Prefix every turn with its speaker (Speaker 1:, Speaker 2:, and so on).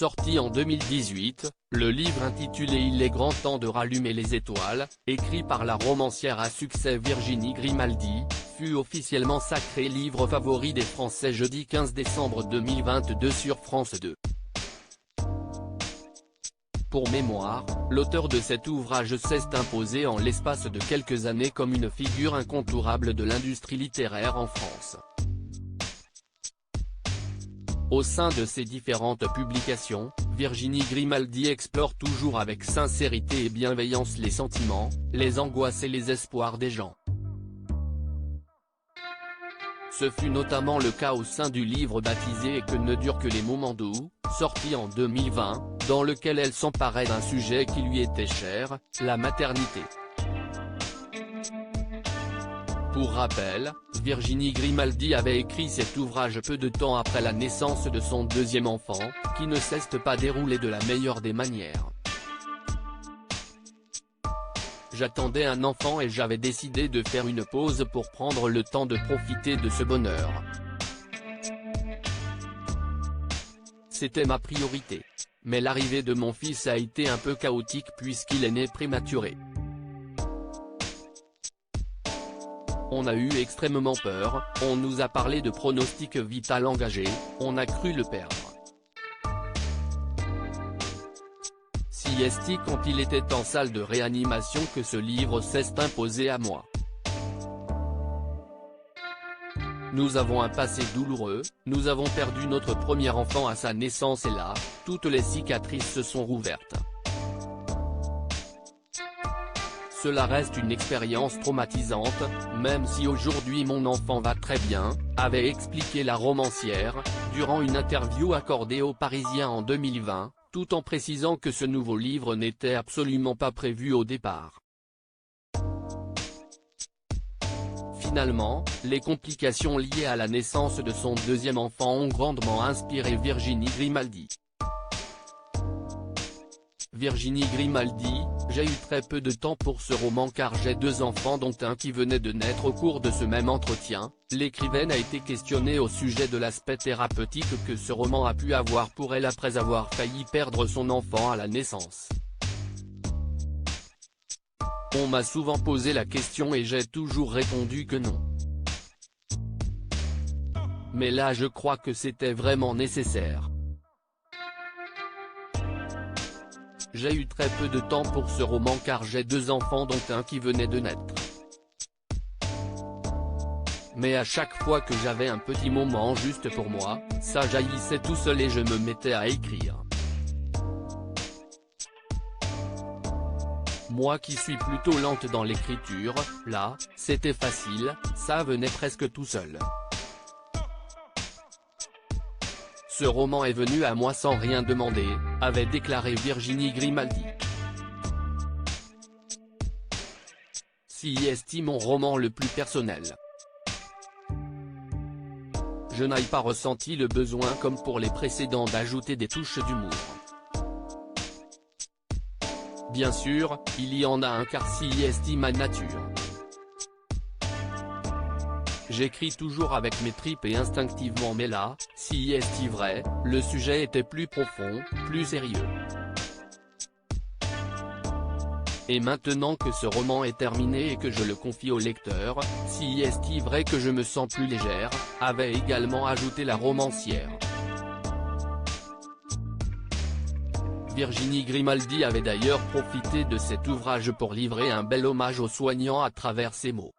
Speaker 1: Sorti en 2018, le livre intitulé Il est grand temps de rallumer les étoiles, écrit par la romancière à succès Virginie Grimaldi, fut officiellement sacré livre favori des Français jeudi 15 décembre 2022 sur France 2. Pour mémoire, l'auteur de cet ouvrage s'est imposé en l'espace de quelques années comme une figure incontournable de l'industrie littéraire en France. Au sein de ses différentes publications, Virginie Grimaldi explore toujours avec sincérité et bienveillance les sentiments, les angoisses et les espoirs des gens. Ce fut notamment le cas au sein du livre baptisé Et que ne durent que les moments doux, sorti en 2020, dans lequel elle s'emparait d'un sujet qui lui était cher, la maternité. Pour rappel, Virginie Grimaldi avait écrit cet ouvrage peu de temps après la naissance de son deuxième enfant, qui ne s'est pas déroulé de la meilleure des manières. J'attendais un enfant et j'avais décidé de faire une pause pour prendre le temps de profiter de ce bonheur. C'était ma priorité. Mais l'arrivée de mon fils a été un peu chaotique puisqu'il est né prématuré. On a eu extrêmement peur, on nous a parlé de pronostic vital engagé, on a cru le perdre. Si est quand il était en salle de réanimation que ce livre s'est imposé à moi. Nous avons un passé douloureux, nous avons perdu notre premier enfant à sa naissance et là, toutes les cicatrices se sont rouvertes. Cela reste une expérience traumatisante, même si aujourd'hui mon enfant va très bien, avait expliqué la romancière, durant une interview accordée aux Parisiens en 2020, tout en précisant que ce nouveau livre n'était absolument pas prévu au départ. Finalement, les complications liées à la naissance de son deuxième enfant ont grandement inspiré Virginie Grimaldi. Virginie Grimaldi, j'ai eu très peu de temps pour ce roman car j'ai deux enfants dont un qui venait de naître. Au cours de ce même entretien, l'écrivaine a été questionnée au sujet de l'aspect thérapeutique que ce roman a pu avoir pour elle après avoir failli perdre son enfant à la naissance. On m'a souvent posé la question et j'ai toujours répondu que non. Mais là je crois que c'était vraiment nécessaire. J'ai eu très peu de temps pour ce roman car j'ai deux enfants dont un qui venait de naître. Mais à chaque fois que j'avais un petit moment juste pour moi, ça jaillissait tout seul et je me mettais à écrire. Moi qui suis plutôt lente dans l'écriture, là, c'était facile, ça venait presque tout seul. Ce roman est venu à moi sans rien demander, avait déclaré Virginie Grimaldi. Si est mon roman le plus personnel. Je n'ai pas ressenti le besoin comme pour les précédents d'ajouter des touches d'humour. Bien sûr, il y en a un car si est ma nature. J'écris toujours avec mes tripes et instinctivement mais là, si est vrai, le sujet était plus profond, plus sérieux. Et maintenant que ce roman est terminé et que je le confie au lecteur, si est vrai que je me sens plus légère, avait également ajouté la romancière. Virginie Grimaldi avait d'ailleurs profité de cet ouvrage pour livrer un bel hommage aux soignants à travers ses mots.